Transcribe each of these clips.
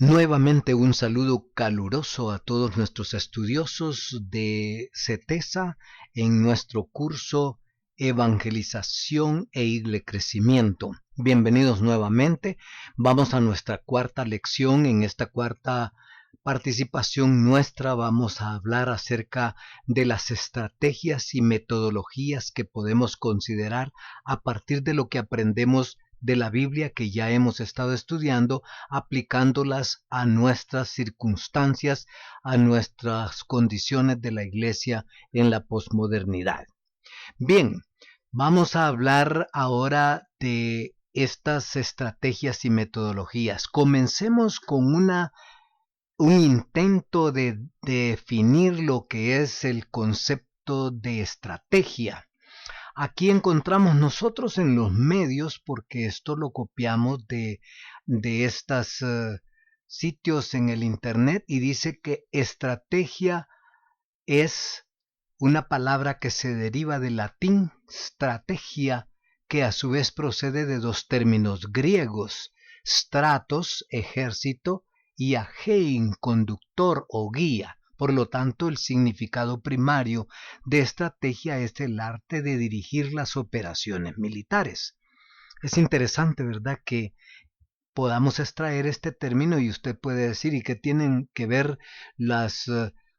Nuevamente un saludo caluroso a todos nuestros estudiosos de CETESA en nuestro curso Evangelización e Igle Crecimiento. Bienvenidos nuevamente. Vamos a nuestra cuarta lección. En esta cuarta participación nuestra vamos a hablar acerca de las estrategias y metodologías que podemos considerar a partir de lo que aprendemos de la Biblia que ya hemos estado estudiando, aplicándolas a nuestras circunstancias, a nuestras condiciones de la iglesia en la posmodernidad. Bien, vamos a hablar ahora de estas estrategias y metodologías. Comencemos con un intento de definir lo que es el concepto de estrategia. Aquí encontramos nosotros en los medios, porque esto lo copiamos de estos sitios en el internet, y dice que estrategia es una palabra que se deriva del latín strategia, que a su vez procede de dos términos griegos, stratos, ejército, y agein, conductor o guía. Por lo tanto, el significado primario de estrategia es el arte de dirigir las operaciones militares. Es interesante, ¿verdad?, que podamos extraer este término, y usted puede decir, ¿y qué tienen que ver las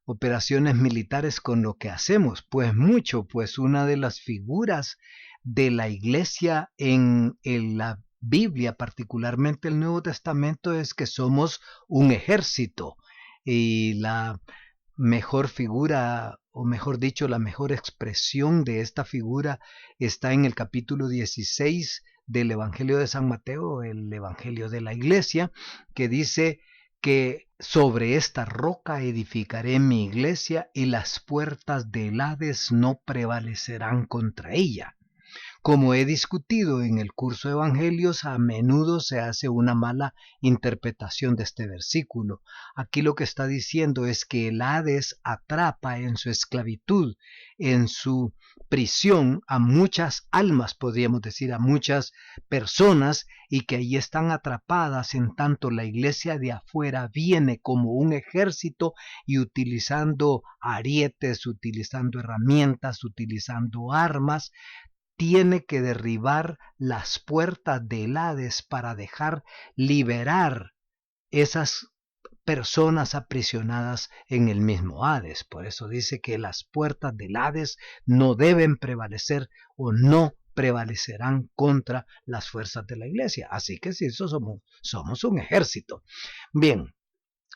operaciones militares con lo que hacemos? Pues mucho, pues una de las figuras de la iglesia en la Biblia, particularmente el Nuevo Testamento, es que somos un ejército, y la mejor figura, o mejor dicho, la mejor expresión de esta figura está en el capítulo 16 del Evangelio de San Mateo, el Evangelio de la Iglesia, que dice que sobre esta roca edificaré mi iglesia y las puertas del Hades no prevalecerán contra ella. Como he discutido en el curso de Evangelios, a menudo se hace una mala interpretación de este versículo. Aquí lo que está diciendo es que el Hades atrapa en su esclavitud, en su prisión, a muchas almas, podríamos decir, a muchas personas, y que ahí están atrapadas en tanto la iglesia de afuera viene como un ejército y utilizando arietes, utilizando herramientas, utilizando armas, tiene que derribar las puertas del Hades para dejar liberar esas personas aprisionadas en el mismo Hades. Por eso dice que las puertas del Hades no deben prevalecer o no prevalecerán contra las fuerzas de la iglesia. Así que si eso somos un ejército. Bien.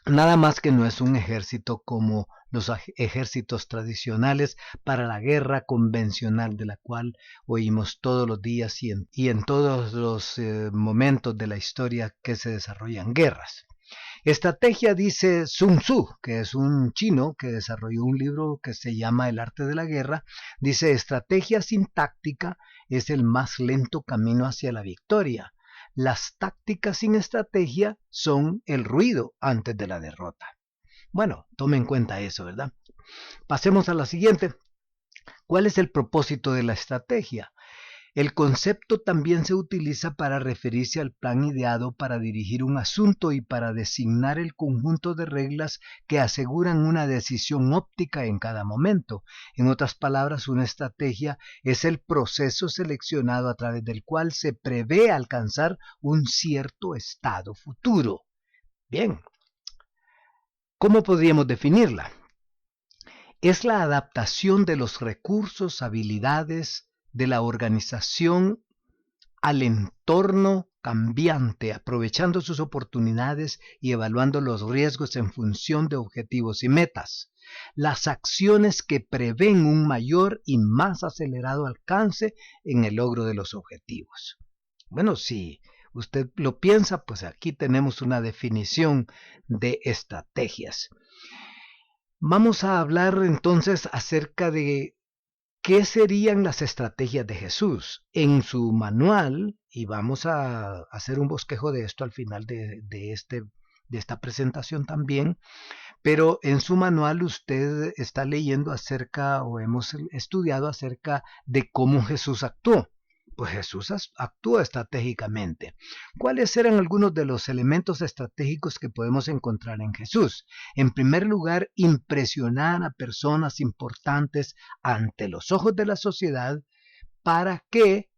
Nada más que no es un ejército como los ejércitos tradicionales para la guerra convencional, de la cual oímos todos los días y en todos los momentos de la historia que se desarrollan guerras. Estrategia, dice Sun Tzu, que es un chino que desarrolló un libro que se llama El arte de la guerra, dice: estrategia sin táctica es el más lento camino hacia la victoria. Las tácticas sin estrategia son el ruido antes de la derrota. Bueno, tome en cuenta eso, ¿verdad? Pasemos a la siguiente. ¿Cuál es el propósito de la estrategia? El concepto también se utiliza para referirse al plan ideado para dirigir un asunto y para designar el conjunto de reglas que aseguran una decisión óptica en cada momento. En otras palabras, una estrategia es el proceso seleccionado a través del cual se prevé alcanzar un cierto estado futuro. Bien, ¿cómo podríamos definirla? Es la adaptación de los recursos, habilidades, de la organización al entorno cambiante, aprovechando sus oportunidades y evaluando los riesgos en función de objetivos y metas. Las acciones que prevén un mayor y más acelerado alcance en el logro de los objetivos. Bueno, si usted lo piensa, pues aquí tenemos una definición de estrategias. Vamos a hablar entonces acerca de ¿qué serían las estrategias de Jesús? En su manual, y vamos a hacer un bosquejo de esto al final de esta presentación también, pero en su manual usted está leyendo acerca, o hemos estudiado acerca de cómo Jesús actuó. Pues Jesús actúa estratégicamente. ¿Cuáles eran algunos de los elementos estratégicos que podemos encontrar en Jesús? En primer lugar, impresionar a personas importantes ante los ojos de la sociedad para que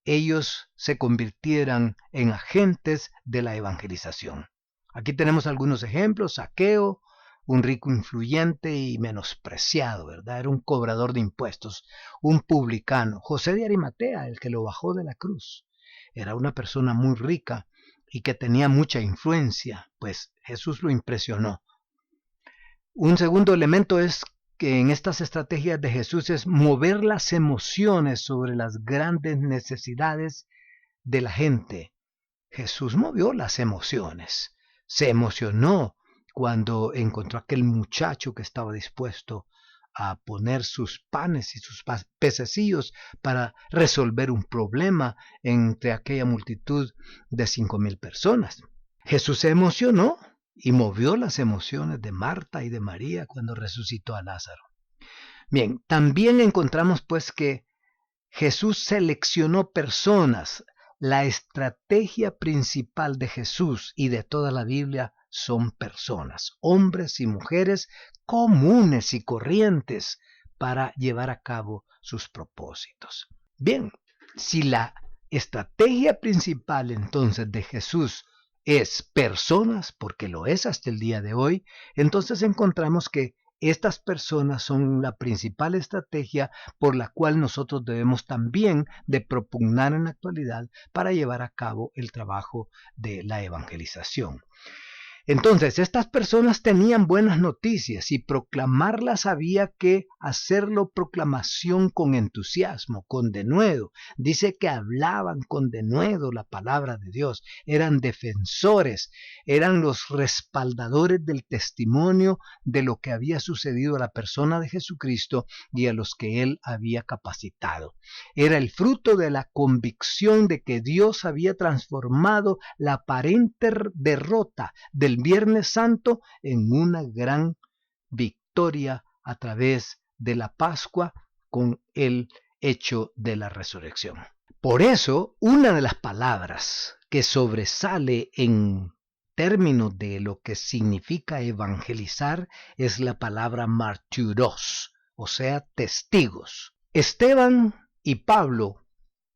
ellos se convirtieran en agentes de la evangelización. Aquí tenemos algunos ejemplos. Zaqueo, un rico influyente y menospreciado, ¿verdad? Era un cobrador de impuestos, un publicano. José de Arimatea, el que lo bajó de la cruz, era una persona muy rica y que tenía mucha influencia, pues Jesús lo impresionó. Un segundo elemento es que en estas estrategias de Jesús es mover las emociones sobre las grandes necesidades de la gente. Jesús movió las emociones. Se emocionó cuando encontró a aquel muchacho que estaba dispuesto a poner sus panes y sus pececillos para resolver un problema entre aquella multitud de 5,000 personas. Jesús se emocionó y movió las emociones de Marta y de María cuando resucitó a Lázaro. Bien, también encontramos pues que Jesús seleccionó personas. La estrategia principal de Jesús y de toda la Biblia son personas, hombres y mujeres comunes y corrientes para llevar a cabo sus propósitos. Bien, si la estrategia principal entonces de Jesús es personas, porque lo es hasta el día de hoy, entonces encontramos que estas personas son la principal estrategia por la cual nosotros debemos también de propugnar en la actualidad para llevar a cabo el trabajo de la evangelización. Entonces, estas personas tenían buenas noticias y proclamarlas había que hacerlo proclamación con entusiasmo, con denuedo. Dice que hablaban con denuedo la palabra de Dios, eran defensores, eran los respaldadores del testimonio de lo que había sucedido a la persona de Jesucristo y a los que él había capacitado. Era el fruto de la convicción de que Dios había transformado la aparente derrota del Viernes Santo en una gran victoria a través de la Pascua con el hecho de la resurrección. Por eso, una de las palabras que sobresale en términos de lo que significa evangelizar es la palabra martyros, o sea, testigos. Esteban y Pablo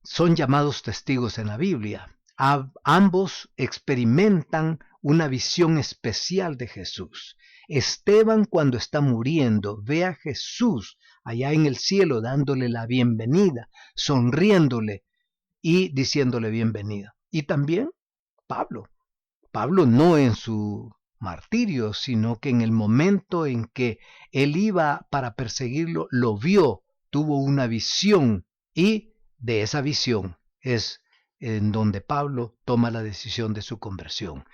son llamados testigos en la Biblia. Ambos experimentan una visión especial de Jesús. Esteban, cuando está muriendo, ve a Jesús allá en el cielo dándole la bienvenida, sonriéndole y diciéndole bienvenida. Y también Pablo. Pablo no en su martirio, sino que en el momento en que él iba para perseguirlo, lo vio, tuvo una visión y de esa visión es en donde Pablo toma la decisión de su conversión.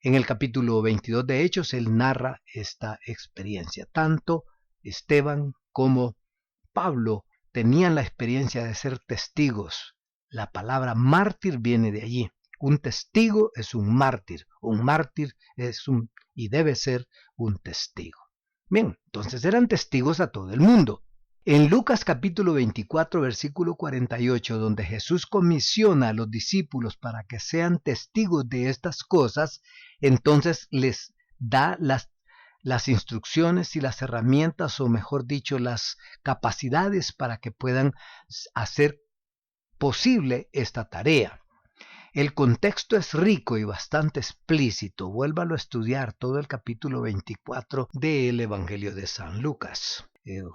En el capítulo 22 de Hechos, él narra esta experiencia. Tanto Esteban como Pablo tenían la experiencia de ser testigos. La palabra mártir viene de allí. Un testigo es un mártir es y debe ser un testigo. Bien, entonces eran testigos a todo el mundo. En Lucas capítulo 24, versículo 48, donde Jesús comisiona a los discípulos para que sean testigos de estas cosas, entonces les da las instrucciones y las herramientas, o mejor dicho, las capacidades para que puedan hacer posible esta tarea. El contexto es rico y bastante explícito. Vuélvalo a estudiar todo el capítulo 24 del Evangelio de San Lucas.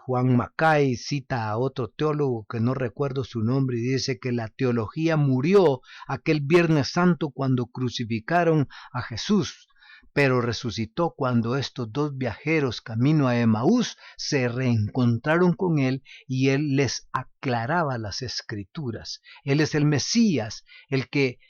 Juan Mackay cita a otro teólogo que no recuerdo su nombre y dice que la teología murió aquel Viernes Santo cuando crucificaron a Jesús, pero resucitó cuando estos dos viajeros camino a Emaús se reencontraron con él y él les aclaraba las escrituras. Él es el Mesías, el que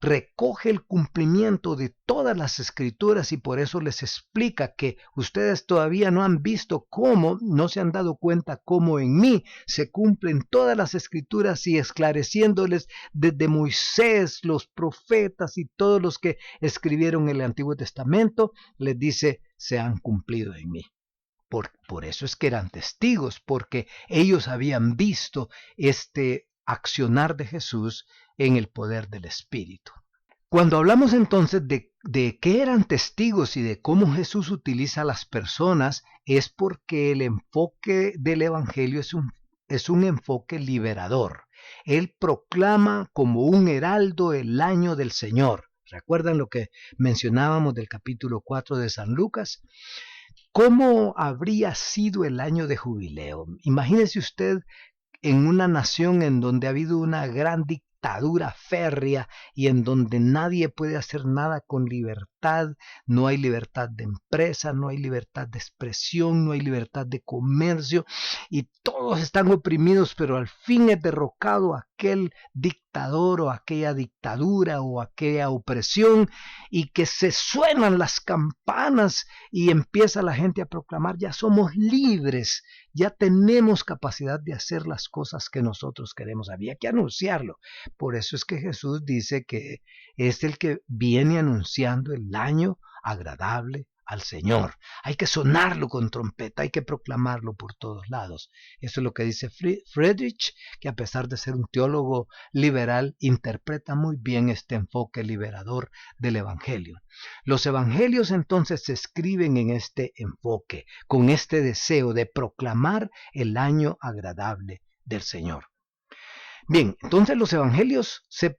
recoge el cumplimiento de todas las escrituras y por eso les explica que ustedes todavía no han visto cómo, no se han dado cuenta cómo en mí se cumplen todas las escrituras y esclareciéndoles desde Moisés, los profetas y todos los que escribieron el Antiguo Testamento, les dice, se han cumplido en mí. Por eso es que eran testigos, porque ellos habían visto este accionar de Jesús en el poder del Espíritu. Cuando hablamos entonces de qué eran testigos y de cómo Jesús utiliza a las personas, es porque el enfoque del Evangelio es un enfoque liberador. Él proclama como un heraldo el año del Señor. ¿Recuerdan lo que mencionábamos del capítulo 4 de San Lucas? ¿Cómo habría sido el año de jubileo? Imagínese usted en una nación en donde ha habido una gran dictadura férrea y en donde nadie puede hacer nada con libertad, no hay libertad de empresa, no hay libertad de expresión, no hay libertad de comercio y todos están oprimidos, pero al fin es derrocado aquel dictador o aquella dictadura o aquella opresión y que se suenan las campanas y empieza la gente a proclamar: ya somos libres, ya tenemos capacidad de hacer las cosas que nosotros queremos. Había que anunciarlo. Por eso es que Jesús dice que es el que viene anunciando el año agradable al Señor. Hay que sonarlo con trompeta, hay que proclamarlo por todos lados. Eso es lo que dice Friedrich, que a pesar de ser un teólogo liberal, interpreta muy bien este enfoque liberador del Evangelio. Los Evangelios entonces se escriben en este enfoque, con este deseo de proclamar el año agradable del Señor. Bien, entonces los Evangelios se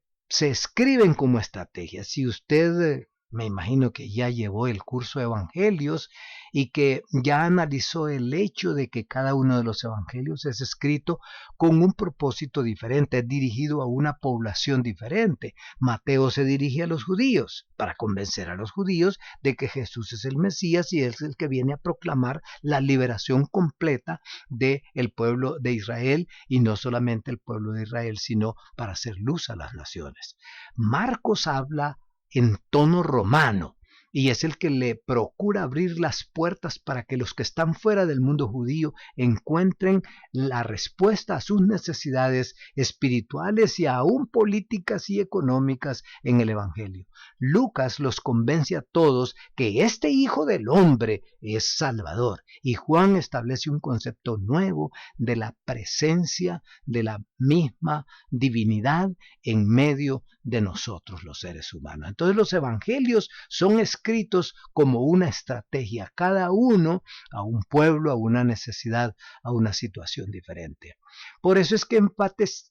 escriben como estrategia. Si usted me imagino que ya llevó el curso de Evangelios y que ya analizó el hecho de que cada uno de los Evangelios es escrito con un propósito diferente, es dirigido a una población diferente. Mateo se dirige a los judíos para convencer a los judíos de que Jesús es el Mesías y es el que viene a proclamar la liberación completa del pueblo de Israel, y no solamente el pueblo de Israel, sino para hacer luz a las naciones. Marcos habla en tono romano y es el que le procura abrir las puertas para que los que están fuera del mundo judío encuentren la respuesta a sus necesidades espirituales y aún políticas y económicas en el Evangelio. Lucas los convence a todos que este Hijo del Hombre es Salvador, y Juan establece un concepto nuevo de la presencia de la misma divinidad en medio de nosotros los seres humanos. Entonces los Evangelios son escritos como una estrategia, cada uno a un pueblo, a una necesidad, a una situación diferente. Por eso es que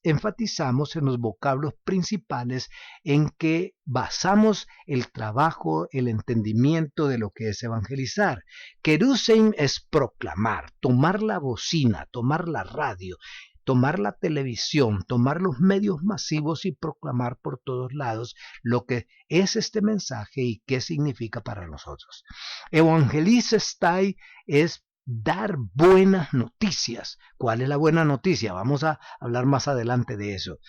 enfatizamos en los vocablos principales en que basamos el trabajo, el entendimiento de lo que es evangelizar. Kerusein es proclamar, tomar la bocina, tomar la radio, tomar la televisión, tomar los medios masivos y proclamar por todos lados lo que es este mensaje y qué significa para nosotros. Evangelistai es dar buenas noticias. ¿Cuál es la buena noticia? Vamos a hablar más adelante de eso.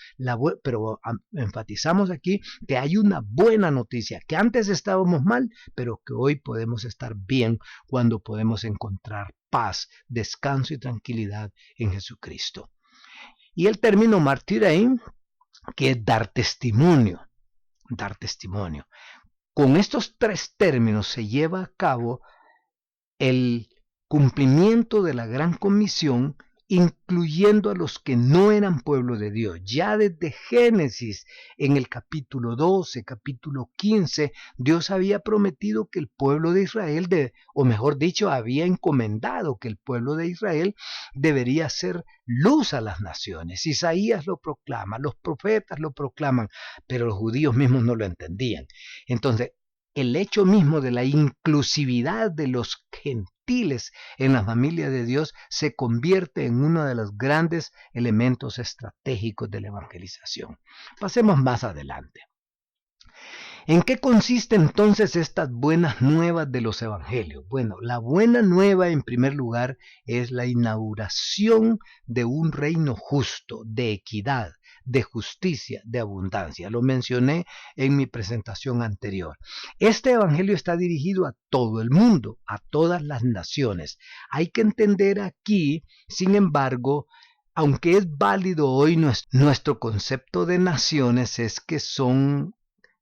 Pero enfatizamos aquí que hay una buena noticia, que antes estábamos mal, pero que hoy podemos estar bien cuando podemos encontrar paz, descanso y tranquilidad en Jesucristo. Y el término martirein, que es dar testimonio. Dar testimonio. Con estos tres términos se lleva a cabo el cumplimiento de la gran comisión, incluyendo a los que no eran pueblo de Dios. Ya desde Génesis, en el capítulo 12, capítulo 15, Dios había prometido que el pueblo de Israel, o mejor dicho, había encomendado que el pueblo de Israel debería ser luz a las naciones. Isaías lo proclama, los profetas lo proclaman, pero los judíos mismos no lo entendían. Entonces, el hecho mismo de la inclusividad de los gentiles en la familia de Dios se convierte en uno de los grandes elementos estratégicos de la evangelización. Pasemos más adelante. ¿En qué consiste entonces estas buenas nuevas de los evangelios? Bueno, la buena nueva en primer lugar es la inauguración de un reino justo, de equidad, de justicia, de abundancia. Lo mencioné en mi presentación anterior. Este evangelio está dirigido a todo el mundo, a todas las naciones. Hay que entender aquí, sin embargo, aunque es válido hoy nuestro concepto de naciones, es que son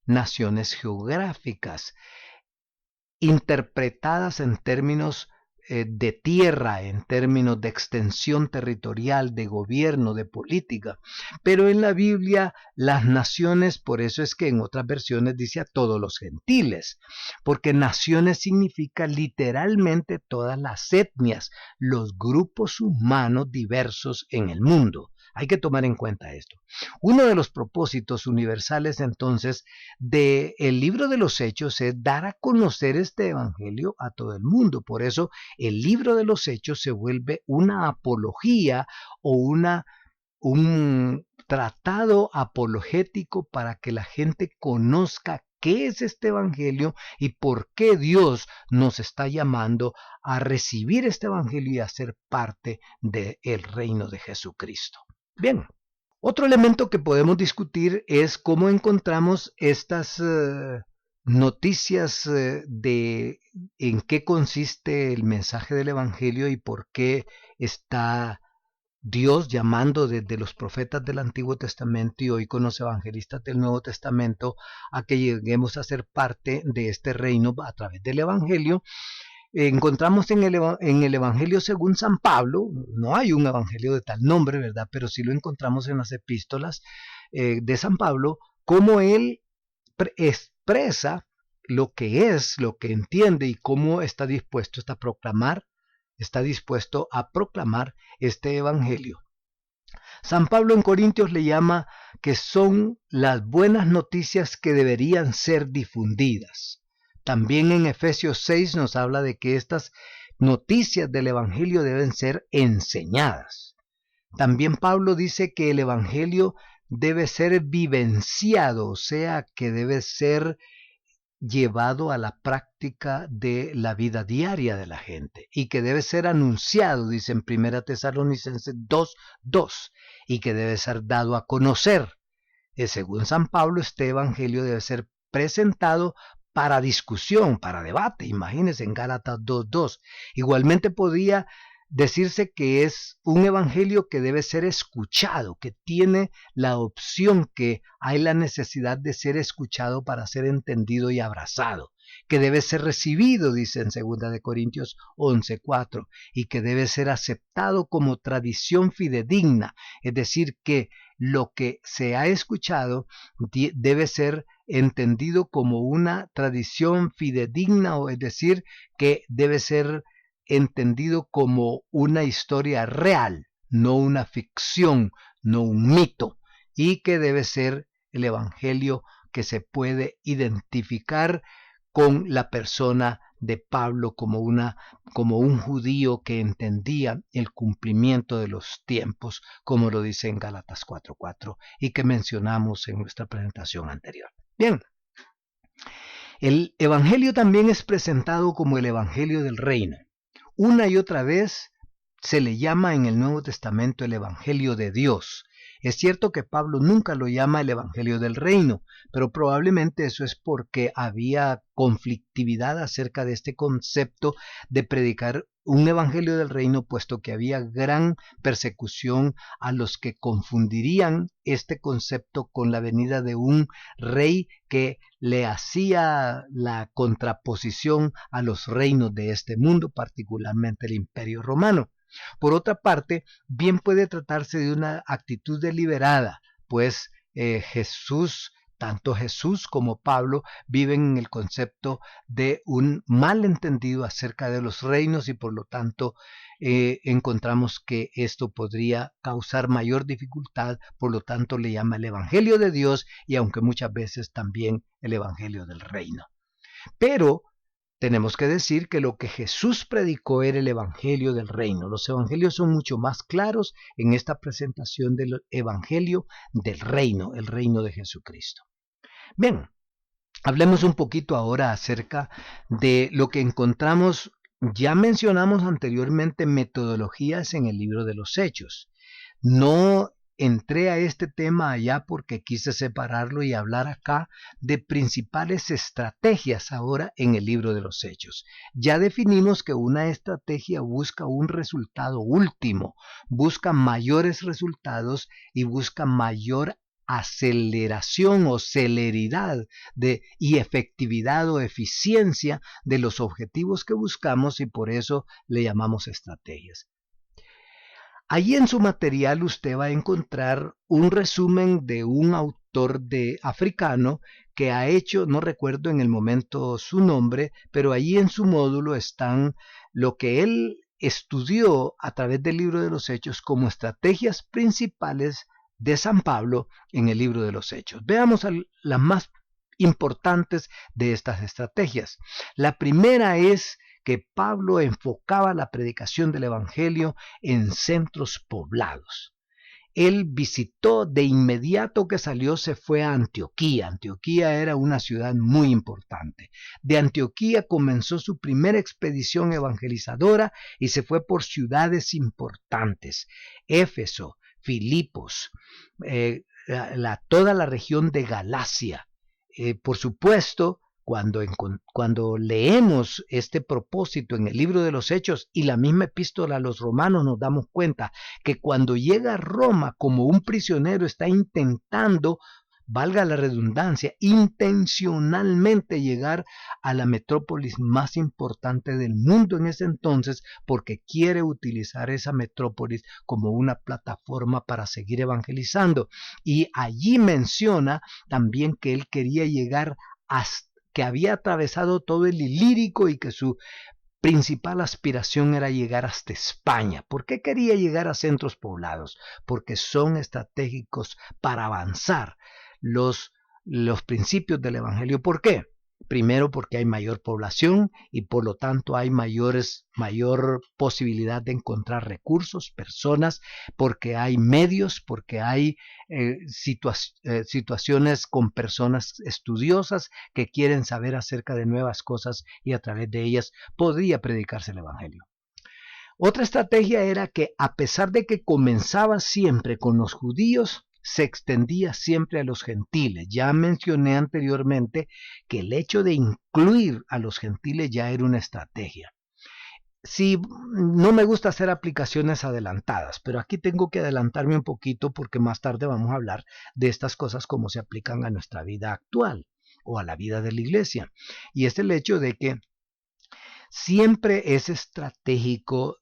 naciones geográficas interpretadas en términos de tierra en términos de extensión territorial, de gobierno, de política. Pero en la Biblia las naciones, por eso es que en otras versiones dice a todos los gentiles, porque naciones significa literalmente todas las etnias, los grupos humanos diversos en el mundo. Hay que tomar en cuenta esto. Uno de los propósitos universales entonces del libro de los Hechos es dar a conocer este evangelio a todo el mundo. Por eso el libro de los Hechos se vuelve una apología o un tratado apologético para que la gente conozca qué es este evangelio y por qué Dios nos está llamando a recibir este evangelio y a ser parte del reino de Jesucristo. Bien, otro elemento que podemos discutir es cómo encontramos estas noticias de en qué consiste el mensaje del evangelio y por qué está Dios llamando desde los profetas del Antiguo Testamento y hoy con los evangelistas del Nuevo Testamento a que lleguemos a ser parte de este reino a través del evangelio. Encontramos en el Evangelio según San Pablo, no hay un evangelio de tal nombre, ¿verdad? Pero sí lo encontramos en las epístolas de San Pablo, cómo él expresa lo que es, lo que entiende y cómo está dispuesto a proclamar este evangelio. San Pablo en Corintios le llama que son las buenas noticias que deberían ser difundidas. También en Efesios 6 nos habla de que estas noticias del evangelio deben ser enseñadas. También Pablo dice que el evangelio debe ser vivenciado, o sea, que debe ser llevado a la práctica de la vida diaria de la gente y que debe ser anunciado, dice en 1 Tesalonicenses 2:2, y que debe ser dado a conocer. Según San Pablo, este evangelio debe ser presentado para discusión, para debate, imagínense en Gálatas 2:2. Igualmente podría decirse que es un evangelio que debe ser escuchado, que tiene la opción, que hay la necesidad de ser escuchado para ser entendido y abrazado, que debe ser recibido, dice en 2 Corintios 11:4, y que debe ser aceptado como tradición fidedigna, es decir, que lo que se ha escuchado debe ser entendido como una tradición fidedigna, o es decir, que debe ser entendido como una historia real, no una ficción, no un mito, y que debe ser el evangelio que se puede identificar con la persona de Pablo como un judío que entendía el cumplimiento de los tiempos, como lo dice en Gálatas 4:4 y que mencionamos en nuestra presentación anterior. Bien, el evangelio también es presentado como el evangelio del reino. Una y otra vez se le llama en el Nuevo Testamento el evangelio de Dios. Es cierto que Pablo nunca lo llama el evangelio del reino, pero probablemente eso es porque había conflictividad acerca de este concepto de predicar un evangelio del reino, puesto que había gran persecución a los que confundirían este concepto con la venida de un rey que le hacía la contraposición a los reinos de este mundo, particularmente el Imperio Romano. Por otra parte, bien puede tratarse de una actitud deliberada, pues tanto Jesús como Pablo viven en el concepto de un malentendido acerca de los reinos y por lo tanto encontramos que esto podría causar mayor dificultad, por lo tanto le llama el evangelio de Dios y aunque muchas veces también el evangelio del reino. Pero tenemos que decir que lo que Jesús predicó era el evangelio del reino. Los evangelios son mucho más claros en esta presentación del evangelio del reino, el reino de Jesucristo. Bien, hablemos un poquito ahora acerca de lo que encontramos. Ya mencionamos anteriormente metodologías en el libro de los Hechos. No entré a este tema allá porque quise separarlo y hablar acá de principales estrategias ahora en el libro de los Hechos. Ya definimos que una estrategia busca un resultado último, busca mayores resultados y busca mayor aceleración o celeridad y efectividad o eficiencia de los objetivos que buscamos, y por eso le llamamos estrategias. Allí en su material usted va a encontrar un resumen de un autor africano que ha hecho, no recuerdo en el momento su nombre, pero allí en su módulo están lo que él estudió a través del libro de los Hechos como estrategias principales de San Pablo en el libro de los Hechos. Veamos las más importantes de estas estrategias. La primera es que Pablo enfocaba la predicación del Evangelio en centros poblados. Él visitó, de inmediato que salió, se fue a Antioquía. Antioquía era una ciudad muy importante. De Antioquía comenzó su primera expedición evangelizadora y se fue por ciudades importantes: Éfeso, Filipos, toda la región de Galacia. Por supuesto, cuando leemos este propósito en el libro de los Hechos y la misma epístola a los Romanos, nos damos cuenta que cuando llega a Roma como un prisionero está intentando, valga la redundancia, intencionalmente llegar a la metrópolis más importante del mundo en ese entonces, porque quiere utilizar esa metrópolis como una plataforma para seguir evangelizando. Y allí menciona también que él quería llegar hasta que había atravesado todo el Ilírico y que su principal aspiración era llegar hasta España. ¿Por qué quería llegar a centros poblados? Porque son estratégicos para avanzar los principios del Evangelio. ¿Por qué? Primero, porque hay mayor población y por lo tanto hay mayor posibilidad de encontrar recursos, personas, porque hay medios, porque hay situaciones con personas estudiosas que quieren saber acerca de nuevas cosas y a través de ellas podría predicarse el Evangelio. Otra estrategia era que, a pesar de que comenzaba siempre con los judíos, se extendía siempre a los gentiles. Ya mencioné anteriormente que el hecho de incluir a los gentiles ya era una estrategia. Sí, no me gusta hacer aplicaciones adelantadas, pero aquí tengo que adelantarme un poquito porque más tarde vamos a hablar de estas cosas como se aplican a nuestra vida actual o a la vida de la iglesia. Y es el hecho de que siempre es estratégico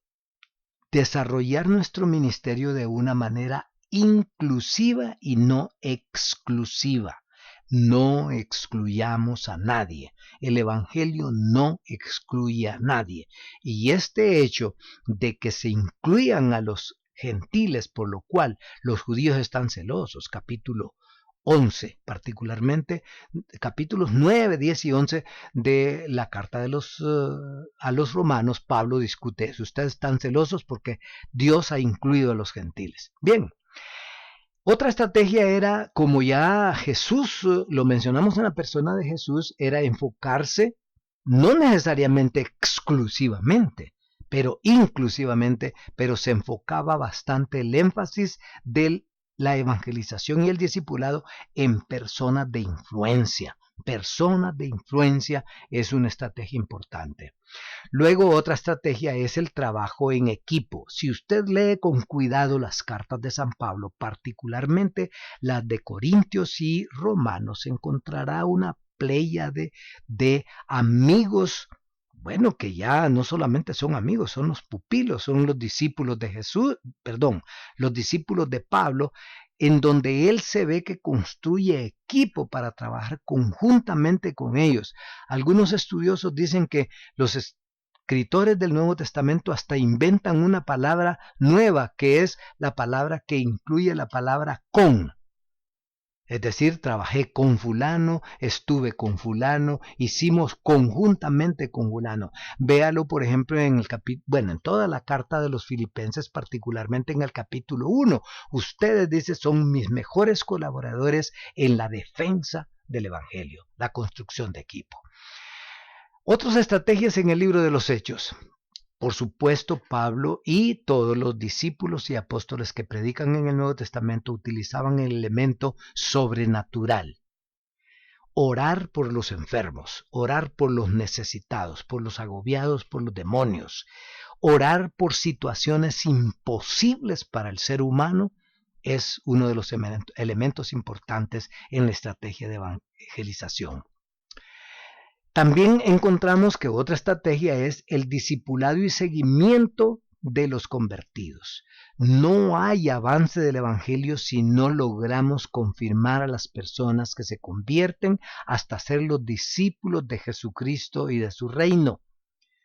desarrollar nuestro ministerio de una manera inclusiva y no exclusiva. No excluyamos a nadie. El Evangelio no excluye a nadie. Y este hecho de que se incluyan a los gentiles, por lo cual los judíos están celosos, capítulo 11, particularmente capítulos 9, 10 y 11 de la carta a los romanos, Pablo discute eso. Ustedes están celosos porque Dios ha incluido a los gentiles. Bien, otra estrategia era, como ya Jesús, lo mencionamos en la persona de Jesús, era enfocarse no necesariamente exclusivamente, pero inclusivamente, pero se enfocaba bastante el énfasis de la evangelización y el discipulado en personas de influencia. Personas de influencia es una estrategia importante. Luego, otra estrategia es el trabajo en equipo. Si usted lee con cuidado las cartas de San Pablo, particularmente las de Corintios y Romanos, encontrará una pléyade de amigos, bueno, que ya no solamente son amigos, son los pupilos, son los discípulos de Jesús, los discípulos de Pablo, en donde él se ve que construye equipo para trabajar conjuntamente con ellos. Algunos estudiosos dicen que los escritores del Nuevo Testamento hasta inventan una palabra nueva, que es la palabra que incluye la palabra con. Es decir, trabajé con fulano, estuve con fulano, hicimos conjuntamente con fulano. Véalo, por ejemplo, en toda la carta de los Filipenses, particularmente en el capítulo 1. Ustedes, dice, son mis mejores colaboradores en la defensa del Evangelio, la construcción de equipo. Otras estrategias en el libro de los Hechos. Por supuesto, Pablo y todos los discípulos y apóstoles que predican en el Nuevo Testamento utilizaban el elemento sobrenatural. Orar por los enfermos, orar por los necesitados, por los agobiados, por los demonios. Orar por situaciones imposibles para el ser humano, es uno de los elementos importantes en la estrategia de evangelización. También encontramos que otra estrategia es el discipulado y seguimiento de los convertidos. No hay avance del evangelio si no logramos confirmar a las personas que se convierten hasta ser los discípulos de Jesucristo y de su reino.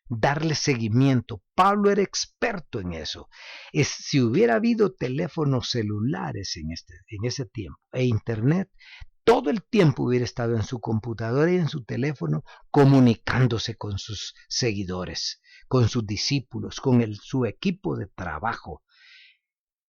Darle seguimiento. Pablo era experto en eso. Si hubiera habido teléfonos celulares en ese tiempo e internet, todo el tiempo hubiera estado en su computadora y en su teléfono comunicándose con sus seguidores, con sus discípulos, con su equipo de trabajo.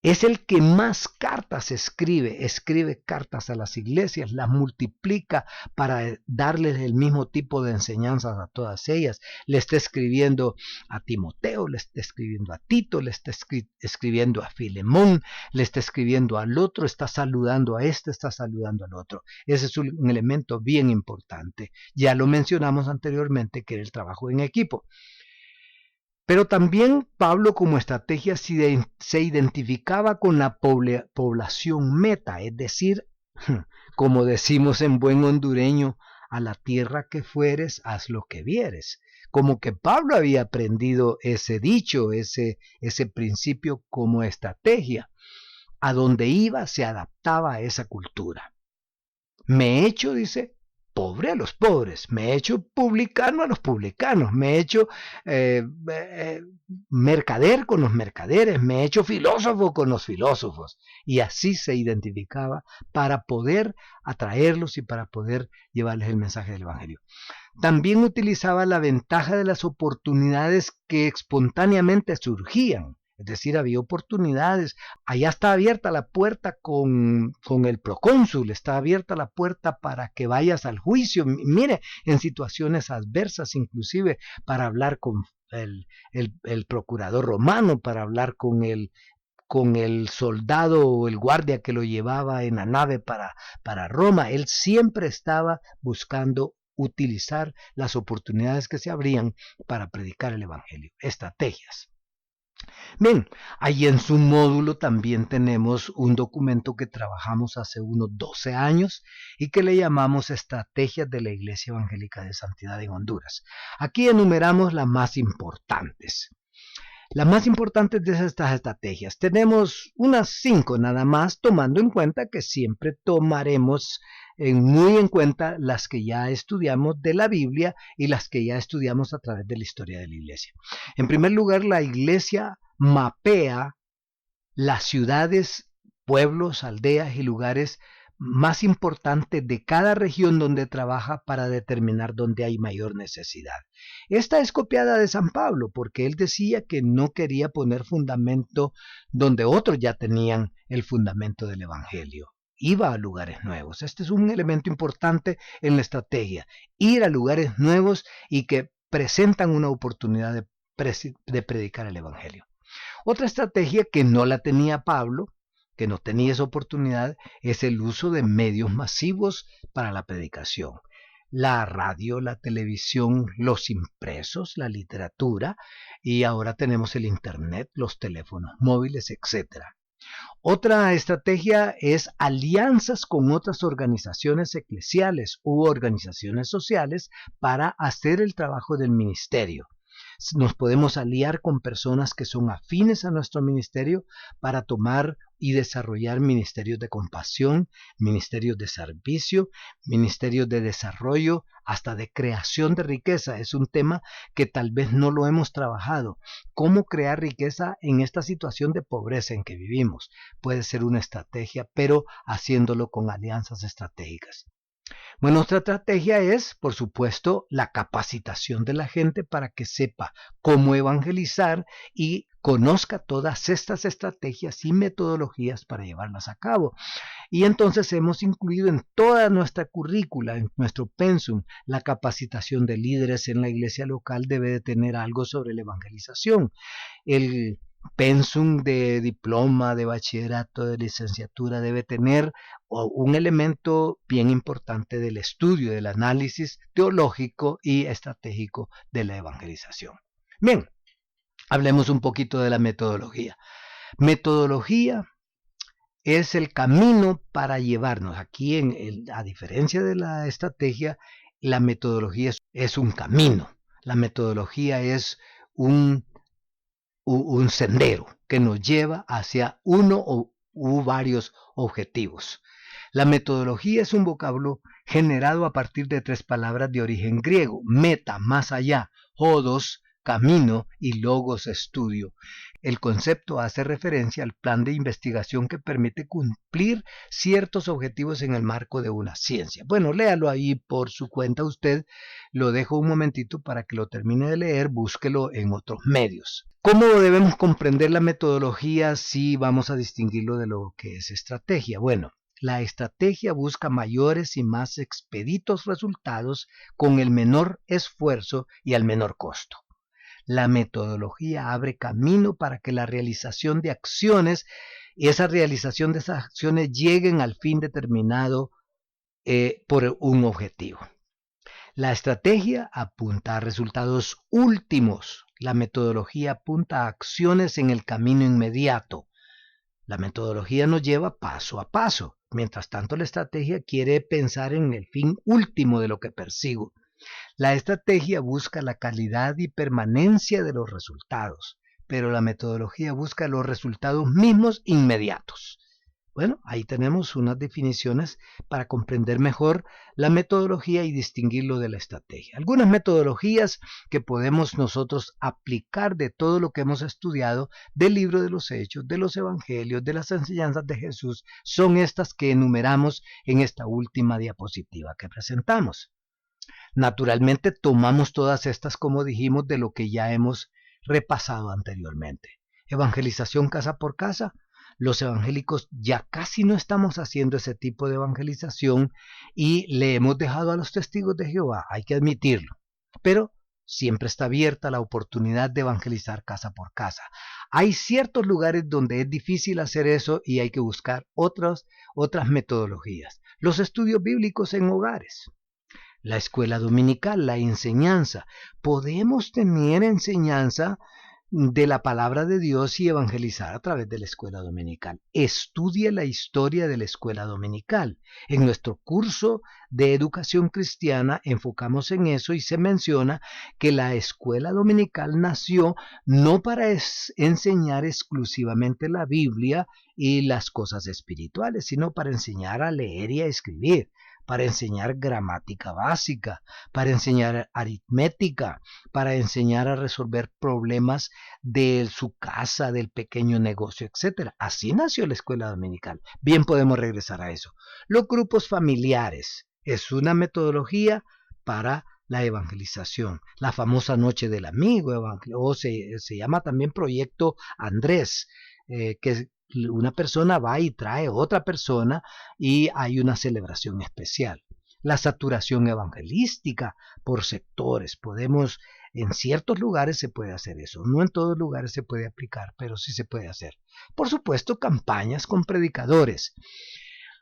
Es el que más cartas escribe cartas a las iglesias, las multiplica para darles el mismo tipo de enseñanzas a todas ellas. Le está escribiendo a Timoteo, le está escribiendo a Tito, le está escribiendo a Filemón, le está escribiendo al otro, está saludando a este, está saludando al otro. Ese es un elemento bien importante. Ya lo mencionamos anteriormente, que era el trabajo en equipo. Pero también Pablo como estrategia se identificaba con la población meta, es decir, como decimos en buen hondureño, a la tierra que fueres, haz lo que vieres. Como que Pablo había aprendido ese dicho, ese principio como estrategia. A donde iba se adaptaba a esa cultura. Me he hecho, dice, pobre a los pobres, me he hecho publicano a los publicanos, me he hecho mercader con los mercaderes, me he hecho filósofo con los filósofos. Y así se identificaba para poder atraerlos y para poder llevarles el mensaje del Evangelio. También utilizaba la ventaja de las oportunidades que espontáneamente surgían. Es decir, había oportunidades. Allá está abierta la puerta con el procónsul, está abierta la puerta para que vayas al juicio. Mire, en situaciones adversas, inclusive para hablar con el procurador romano, para hablar con el soldado o el guardia que lo llevaba en la nave para Roma. Él siempre estaba buscando utilizar las oportunidades que se abrían para predicar el Evangelio. Estrategias. Bien, ahí en su módulo también tenemos un documento que trabajamos hace unos 12 años y que le llamamos Estrategias de la Iglesia Evangélica de Santidad en Honduras. Aquí enumeramos las más importantes. Las más importantes de estas estrategias. Tenemos unas 5 nada más, tomando en cuenta que siempre tomaremos muy en cuenta las que ya estudiamos de la Biblia y las que ya estudiamos a través de la historia de la iglesia. En primer lugar, la iglesia mapea las ciudades, pueblos, aldeas y lugares más importantes de cada región donde trabaja para determinar dónde hay mayor necesidad. Esta es copiada de San Pablo porque él decía que no quería poner fundamento donde otros ya tenían el fundamento del Evangelio. Iba a lugares nuevos. Este es un elemento importante en la estrategia. Ir a lugares nuevos y que presentan una oportunidad de predicar el Evangelio. Otra estrategia que no la tenía Pablo, que no tenía esa oportunidad, es el uso de medios masivos para la predicación. La radio, la televisión, los impresos, la literatura y ahora tenemos el internet, los teléfonos móviles, etc. Otra estrategia es alianzas con otras organizaciones eclesiales u organizaciones sociales para hacer el trabajo del ministerio. Nos podemos aliar con personas que son afines a nuestro ministerio para tomar y desarrollar ministerios de compasión, ministerios de servicio, ministerios de desarrollo, hasta de creación de riqueza. Es un tema que tal vez no lo hemos trabajado. ¿Cómo crear riqueza en esta situación de pobreza en que vivimos? Puede ser una estrategia, pero haciéndolo con alianzas estratégicas. Bueno, otra estrategia es, por supuesto, la capacitación de la gente para que sepa cómo evangelizar y conozca todas estas estrategias y metodologías para llevarlas a cabo. Y entonces hemos incluido en toda nuestra currícula, en nuestro pensum, la capacitación de líderes en la iglesia local debe de tener algo sobre la evangelización. El pensum de diploma, de bachillerato, de licenciatura debe tener un elemento bien importante del estudio, del análisis teológico y estratégico de la evangelización. Bien, hablemos un poquito de la metodología. Metodología es el camino para llevarnos. Aquí, a diferencia de la estrategia, la metodología es un camino. La metodología es un sendero que nos lleva hacia uno u varios objetivos. La metodología es un vocablo generado a partir de 3 palabras de origen griego: meta, más allá; hodos, camino; y logos, estudio. El concepto hace referencia al plan de investigación que permite cumplir ciertos objetivos en el marco de una ciencia. Bueno, léalo ahí por su cuenta usted. Lo dejo un momentito para que lo termine de leer. Búsquelo en otros medios. ¿Cómo debemos comprender la metodología si vamos a distinguirlo de lo que es estrategia? Bueno, la estrategia busca mayores y más expeditos resultados con el menor esfuerzo y al menor costo. La metodología abre camino para que la realización de acciones y esa realización de esas acciones lleguen al fin determinado por un objetivo. La estrategia apunta a resultados últimos. La metodología apunta a acciones en el camino inmediato. La metodología nos lleva paso a paso. Mientras tanto, la estrategia quiere pensar en el fin último de lo que persigo. La estrategia busca la calidad y permanencia de los resultados, pero la metodología busca los resultados mismos inmediatos. Bueno, ahí tenemos unas definiciones para comprender mejor la metodología y distinguirlo de la estrategia. Algunas metodologías que podemos nosotros aplicar de todo lo que hemos estudiado del libro de los Hechos, de los Evangelios, de las enseñanzas de Jesús, son estas que enumeramos en esta última diapositiva que presentamos. Naturalmente tomamos todas estas, como dijimos, de lo que ya hemos repasado anteriormente. Evangelización casa por casa. Los evangélicos ya casi no estamos haciendo ese tipo de evangelización y le hemos dejado a los testigos de Jehová, hay que admitirlo. Pero siempre está abierta la oportunidad de evangelizar casa por casa. Hay ciertos lugares donde es difícil hacer eso y hay que buscar otras metodologías. Los estudios bíblicos en hogares. La escuela dominical, la enseñanza. Podemos tener enseñanza de la palabra de Dios y evangelizar a través de la escuela dominical. Estudie la historia de la escuela dominical. En nuestro curso de educación cristiana enfocamos en eso y se menciona que la escuela dominical nació no para enseñar exclusivamente la Biblia y las cosas espirituales, sino para enseñar a leer y a escribir, para enseñar gramática básica, para enseñar aritmética, para enseñar a resolver problemas de su casa, del pequeño negocio, etc. Así nació la escuela dominical. Bien, podemos regresar a eso. Los grupos familiares es una metodología para la evangelización. La famosa noche del amigo, o se llama también Proyecto Andrés, que una persona va y trae otra persona y hay una celebración especial. La saturación evangelística por sectores. En ciertos lugares se puede hacer eso. No en todos lugares se puede aplicar, pero sí se puede hacer. Por supuesto, campañas con predicadores.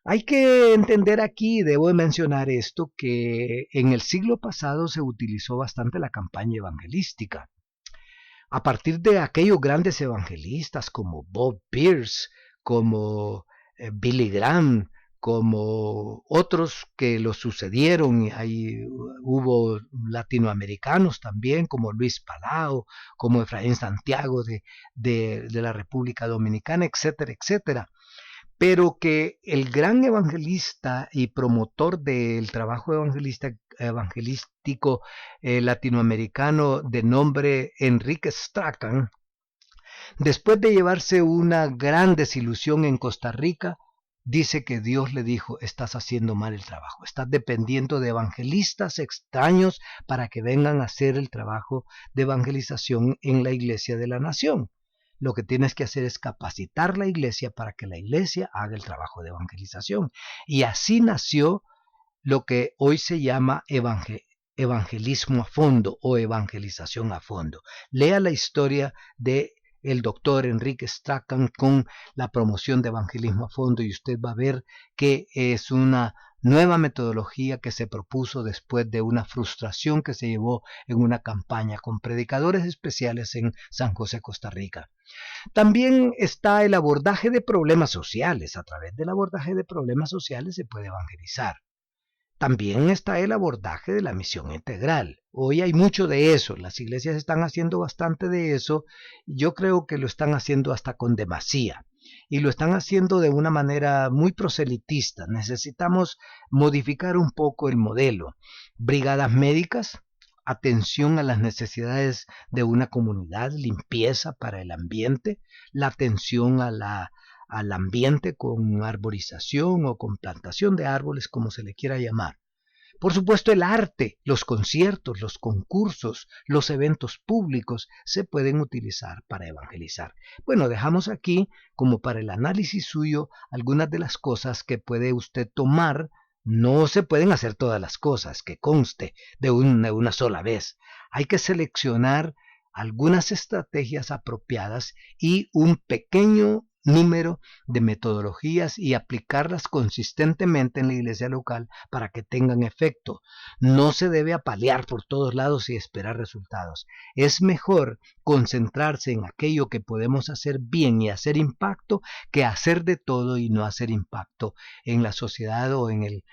Hay que entender aquí, debo de mencionar esto, que en el siglo pasado se utilizó bastante la campaña evangelística. A partir de aquellos grandes evangelistas como Bob Pierce, como Billy Graham, como otros que lo sucedieron, hubo latinoamericanos también, como Luis Palau, como Efraín Santiago de la República Dominicana, etcétera, etcétera. Pero que el gran evangelista y promotor del trabajo evangelístico latinoamericano de nombre Enrique Strachan, después de llevarse una gran desilusión en Costa Rica, dice que Dios le dijo: estás haciendo mal el trabajo, estás dependiendo de evangelistas extraños para que vengan a hacer el trabajo de evangelización en la iglesia de la nación. Lo que tienes que hacer es capacitar la iglesia para que la iglesia haga el trabajo de evangelización. Y así nació lo que hoy se llama evangelismo a fondo o evangelización a fondo. Lea la historia de el doctor Enrique Strachan con la promoción de evangelismo a fondo y usted va a ver que es una nueva metodología que se propuso después de una frustración que se llevó en una campaña con predicadores especiales en San José, Costa Rica. También está el abordaje de problemas sociales. A través del abordaje de problemas sociales se puede evangelizar. También está el abordaje de la misión integral. Hoy hay mucho de eso, las iglesias están haciendo bastante de eso, yo creo que lo están haciendo hasta con demasía, y lo están haciendo de una manera muy proselitista. Necesitamos modificar un poco el modelo. Brigadas médicas, atención a las necesidades de una comunidad, limpieza para el ambiente, la atención al ambiente con arborización o con plantación de árboles, como se le quiera llamar. Por supuesto, el arte, los conciertos, los concursos, los eventos públicos se pueden utilizar para evangelizar. Bueno, dejamos aquí, como para el análisis suyo, algunas de las cosas que puede usted tomar. No se pueden hacer todas las cosas, que conste, de una sola vez. Hay que seleccionar algunas estrategias apropiadas y un pequeño número de metodologías y aplicarlas consistentemente en la iglesia local para que tengan efecto. No se debe apalear por todos lados y esperar resultados. Es mejor concentrarse en aquello que podemos hacer bien y hacer impacto que hacer de todo y no hacer impacto en la sociedad o en el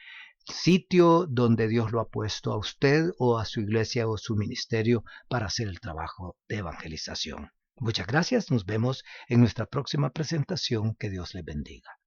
sitio donde Dios lo ha puesto a usted o a su iglesia o su ministerio para hacer el trabajo de evangelización. Muchas gracias, nos vemos en nuestra próxima presentación. Que Dios les bendiga.